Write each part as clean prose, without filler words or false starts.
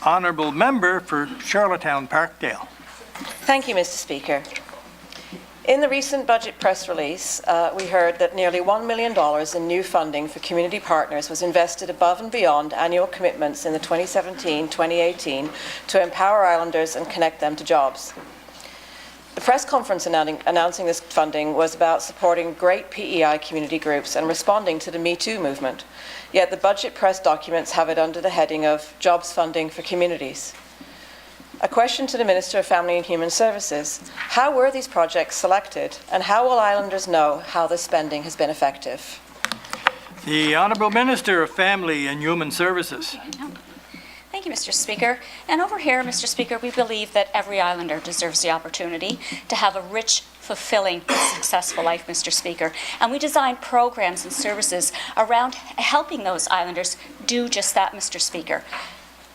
Honourable Member for Charlottetown Parkdale. Thank you, Mr. Speaker. In the recent budget press release, we heard that nearly $1 million in new funding for community partners was invested above and beyond annual commitments in the 2017-2018 to empower islanders and connect them to jobs. The press conference announcing this funding was about supporting great PEI community groups and responding to the Me Too movement. Yet the budget press documents have it under the heading of Jobs Funding for Communities. A question to the Minister of Family and Human Services. How were these projects selected, and how will islanders know how the spending has been effective? The Honourable Minister of Family and Human Services. Thank you, Mr. Speaker. And over here, Mr. Speaker, we believe that every islander deserves the opportunity to have a rich, fulfilling, successful life, Mr. Speaker. And we designed programs and services around helping those islanders do just that, Mr. Speaker.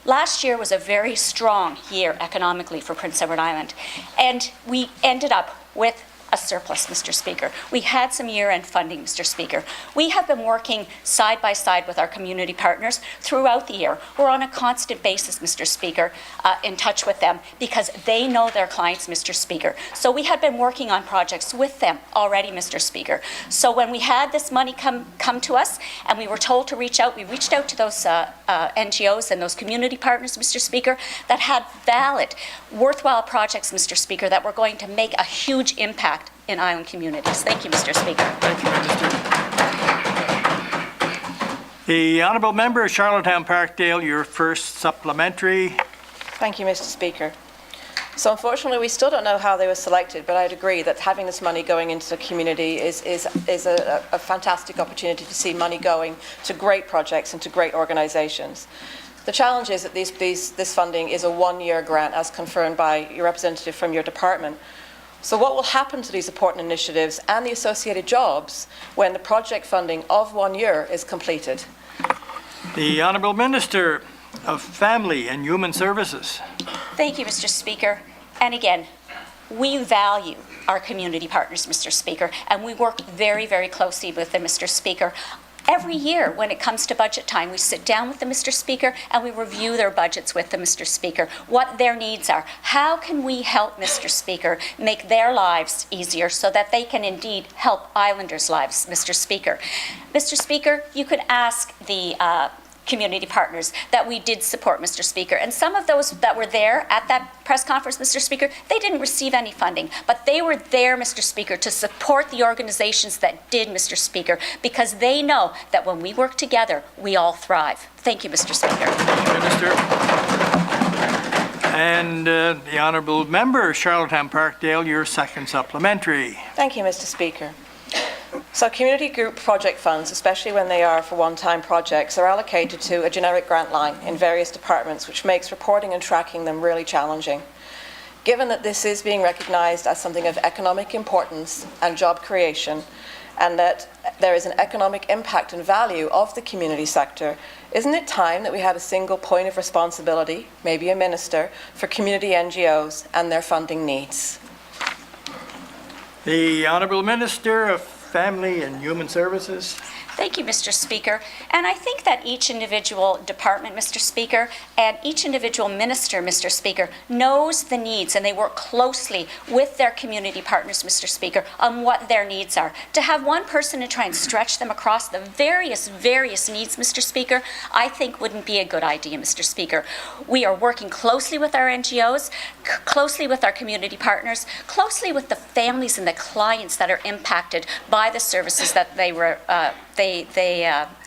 Last year was a very strong year economically for Prince Edward Island, and we ended up with a surplus, Mr. Speaker. We had some year-end funding, Mr. Speaker. We have been working side by side with our community partners throughout the year. We're on a constant basis, Mr. Speaker, in touch with them because they know their clients, Mr. Speaker. So we had been working on projects with them already, Mr. Speaker. So when we had this money come to us and we were told to reach out, we reached out to those NGOs and those community partners, Mr. Speaker, that had valid, worthwhile projects, Mr. Speaker, that were going to make a huge impact in island communities. Thank you, Mr. Speaker. Thank you, Minister. The Honourable Member of Charlottetown Parkdale, your first supplementary. Thank you, Mr. Speaker. So unfortunately, we still don't know how they were selected, but I'd agree that having this money going into the community is a fantastic opportunity to see money going to great projects and to great organisations. The challenge is that this funding is a one-year grant, as confirmed by your representative from your department. So what will happen to these important initiatives and the associated jobs when the project funding of 1 year is completed? The Honourable Minister of Family and Human Services. Thank you, Mr. Speaker. And again, we value our community partners, Mr. Speaker, and we work very, very closely with them, Mr. Speaker. Every year, when it comes to budget time, we sit down with the Mr. Speaker and we review their budgets with the Mr. Speaker, what their needs are. How can we help, Mr. Speaker, make their lives easier so that they can indeed help islanders' lives, Mr. Speaker? Mr. Speaker, you could ask the community partners that we did support, Mr. Speaker. And some of those that were there at that press conference, Mr. Speaker, they didn't receive any funding, but they were there, Mr. Speaker, to support the organizations that did, Mr. Speaker, because they know that when we work together, we all thrive. Thank you, Mr. Speaker. Thank you, Minister. And the Honourable Member, Charlottetown Parkdale, your second supplementary. Thank you, Mr. Speaker. So community group project funds, especially when they are for one-time projects, are allocated to a generic grant line in various departments, which makes reporting and tracking them really challenging. Given that this is being recognised as something of economic importance and job creation, and that there is an economic impact and value of the community sector, isn't it time that we had a single point of responsibility, maybe a minister, for community NGOs and their funding needs? The Honourable Minister of Family and Human Services. Thank you, Mr. Speaker. And I think that each individual department, Mr. Speaker, and each individual minister, Mr. Speaker, knows the needs, and they work closely with their community partners, Mr. Speaker, on what their needs are. To have one person and try and stretch them across the various needs, Mr. Speaker, I think wouldn't be a good idea, Mr. Speaker. We are working closely with our NGOs, closely with our community partners, closely with the families and the clients that are impacted by the services that they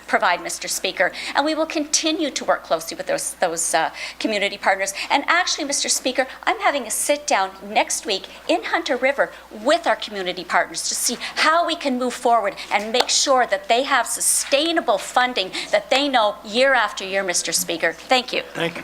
provide, Mr. Speaker, and we will continue to work closely with those community partners. And actually, Mr. Speaker, I'm having a sit-down next week in Hunter River with our community partners to see how we can move forward and make sure that they have sustainable funding that they know year after year, Mr. Speaker. Thank you. Thank you.